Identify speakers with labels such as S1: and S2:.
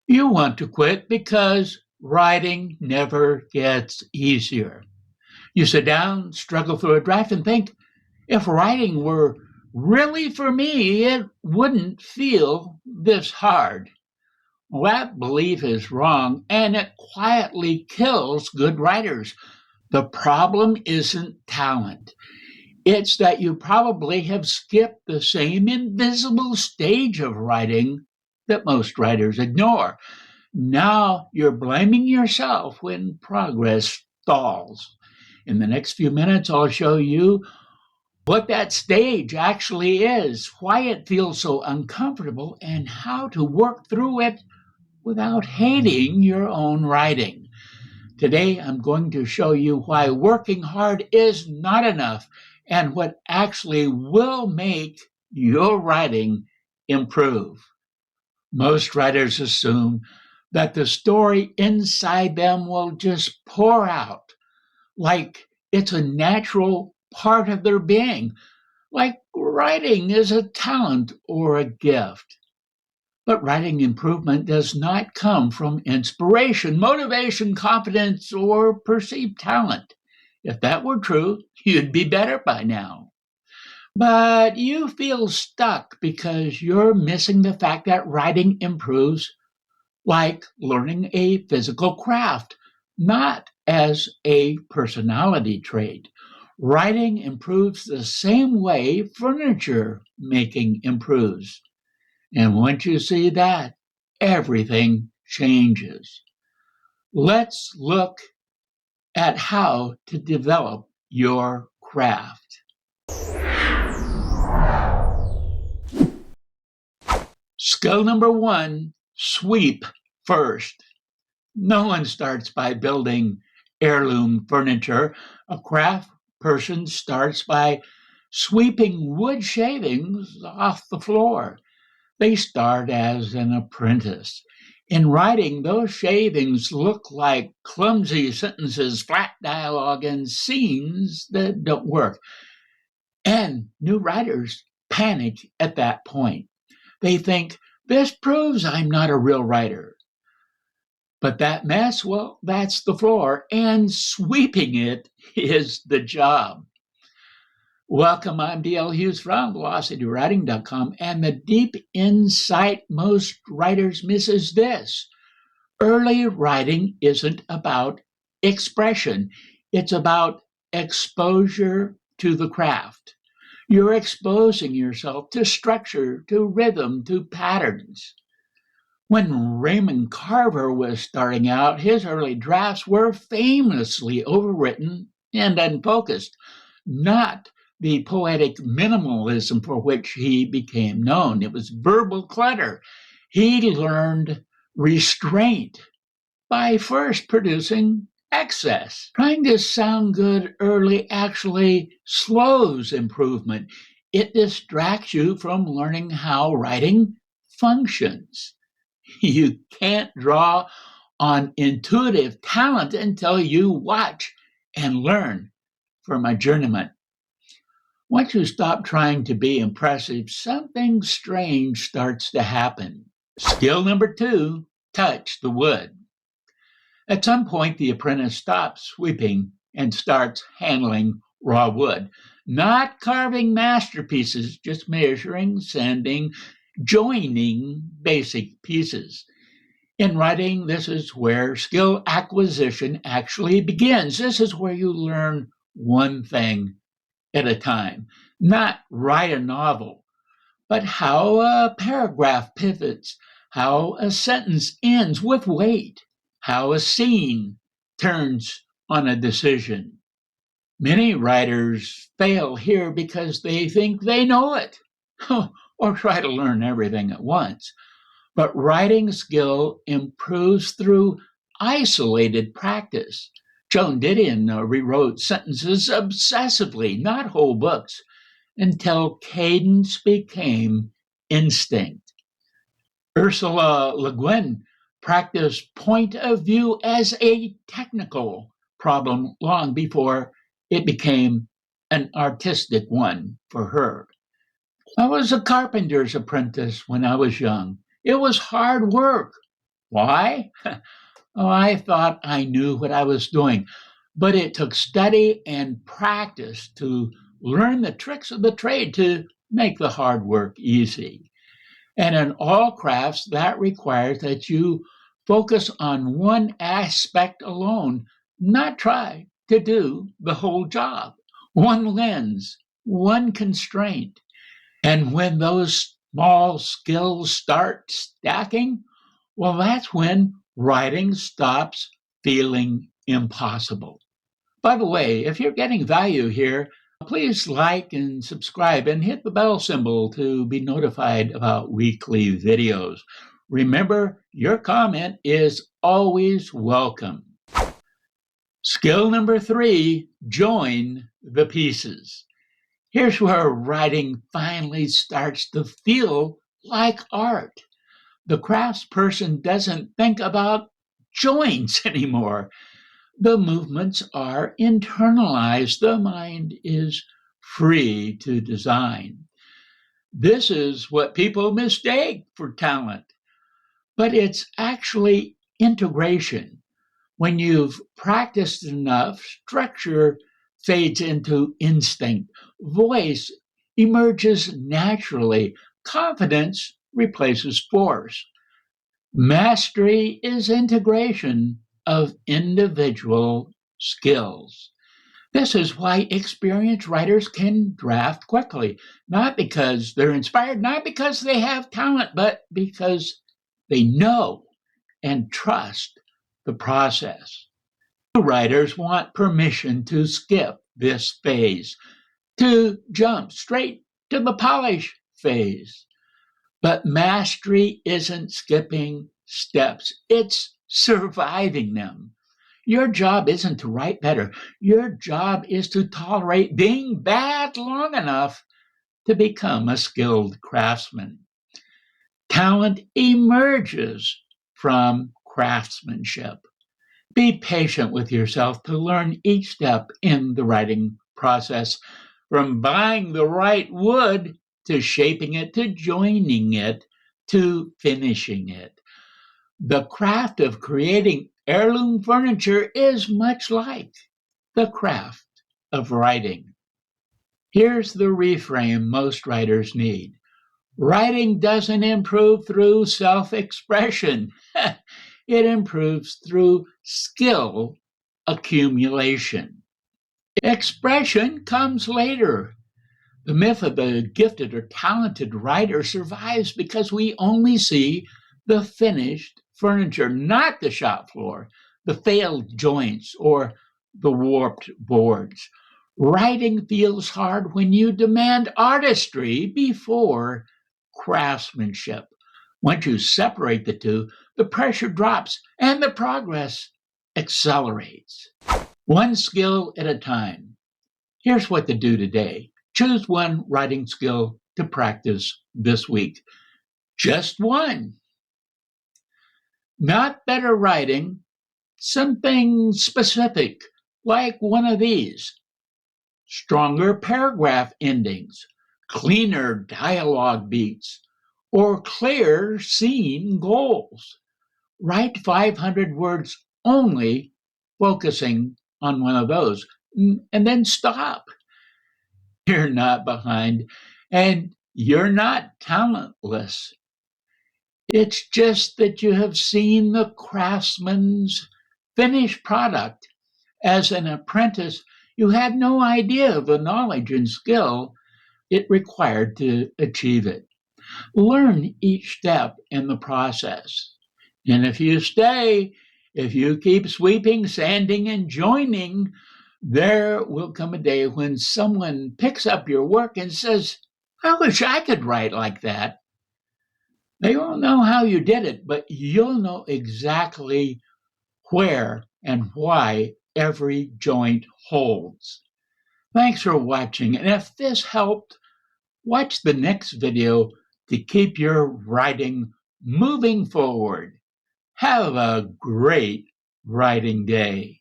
S1: You want to quit because writing never gets easier. You sit down, struggle through a draft, and think, if writing were really for me, it wouldn't feel this hard. Well, that belief is wrong, and it quietly kills good writers. The problem isn't talent. It's that you probably have skipped the same invisible stage of writing that most writers ignore. Now you're blaming yourself when progress stalls. In the next few minutes, I'll show you what that stage actually is, why it feels so uncomfortable, and how to work through it without hating your own writing. Today, I'm going to show you why working hard is not enough and what actually will make your writing improve. Most writers assume that the story inside them will just pour out like it's a natural part of their being, like writing is a talent or a gift. But writing improvement does not come from inspiration, motivation, confidence, or perceived talent. If that were true, you'd be better by now. But you feel stuck because you're missing the fact that writing improves like learning a physical craft, not as a personality trait. Writing improves the same way furniture making improves. And once you see that, everything changes. Let's look at how to develop your craft. Skill number one, sweep first. No one starts by building heirloom furniture. A craft person starts by sweeping wood shavings off the floor. They start as an apprentice. In writing, those shavings look like clumsy sentences, flat dialogue, and scenes that don't work. And new writers panic at that point. They think, this proves I'm not a real writer. But that mess, well, that's the floor, and sweeping it is the job. Welcome, I'm DL Hughes from velocitywriting.com, and the deep insight most writers miss is this. Early writing isn't about expression, it's about exposure to the craft. You're exposing yourself to structure, to rhythm, to patterns. When Raymond Carver was starting out, his early drafts were famously overwritten and unfocused, not the poetic minimalism for which he became known. It was verbal clutter. He learned restraint by first producing excess. Trying to sound good early actually slows improvement. It distracts you from learning how writing functions. You can't draw on intuitive talent until you watch and learn from a journeyman. Once you stop trying to be impressive, something strange starts to happen. Skill number two, touch the wood. At some point, the apprentice stops sweeping and starts handling raw wood, not carving masterpieces, just measuring, sanding, joining basic pieces. In writing, this is where skill acquisition actually begins. This is where you learn one thing at a time, not write a novel, but how a paragraph pivots, how a sentence ends with weight, how a scene turns on a decision. Many writers fail here because they think they know it or try to learn everything at once. But writing skill improves through isolated practice. Joan Didion rewrote sentences obsessively, not whole books, until cadence became instinct. Ursula Le Guin practiced point of view as a technical problem long before it became an artistic one for her. I was a carpenter's apprentice when I was young. It was hard work, Why? Oh, I thought I knew what I was doing, but it took study and practice to learn the tricks of the trade to make the hard work easy. And in all crafts, that requires that you focus on one aspect alone, not try to do the whole job. One lens, one constraint. And when those small skills start stacking, well, that's when writing stops feeling impossible. By the way, if you're getting value here, please like and subscribe and hit the bell symbol to be notified about weekly videos. Remember, your comment is always welcome. Skill number 3, join the pieces. Here's where writing finally starts to feel like art. The craftsperson doesn't think about joints anymore. The movements are internalized. The mind is free to design. This is what people mistake for talent, but it's actually integration. When you've practiced enough, structure fades into instinct, voice emerges naturally, confidence replaces force. Mastery is integration of individual skills. This is why experienced writers can draft quickly, not because they're inspired, not because they have talent, but because they know and trust the process. New writers want permission to skip this phase, to jump straight to the polish phase. But mastery isn't skipping steps, it's surviving them. Your job isn't to write better. Your job is to tolerate being bad long enough to become a skilled craftsman. Talent emerges from craftsmanship. Be patient with yourself to learn each step in the writing process, from buying the right wood to shaping it to joining it to finishing it. The craft of creating heirloom furniture is much like the craft of writing. Here's the reframe most writers need. Writing doesn't improve through self expression, it improves through skill accumulation. Expression comes later. The myth of the gifted or talented writer survives because we only see the finished furniture, not the shop floor, the failed joints, or the warped boards. Writing feels hard when you demand artistry before craftsmanship. Once you separate the two, the pressure drops and the progress accelerates. One skill at a time. Here's what to do today. Choose one writing skill to practice this week. Just one. Not better writing, something specific, like one of these. Stronger paragraph endings, cleaner dialogue beats, or clear scene goals. Write 500 words only, focusing on one of those, and then stop. You're not behind, and you're not talentless. It's just that you have seen the craftsman's finished product. As an apprentice, you had no idea of the knowledge and skill it required to achieve it. Learn each step in the process. And if you stay, if you keep sweeping, sanding, and joining, there will come a day when someone picks up your work and says, I wish I could write like that. They won't know how you did it, but you'll know exactly where and why every joint holds. Thanks for watching. And if this helped, watch the next video to keep your writing moving forward. Have a great writing day.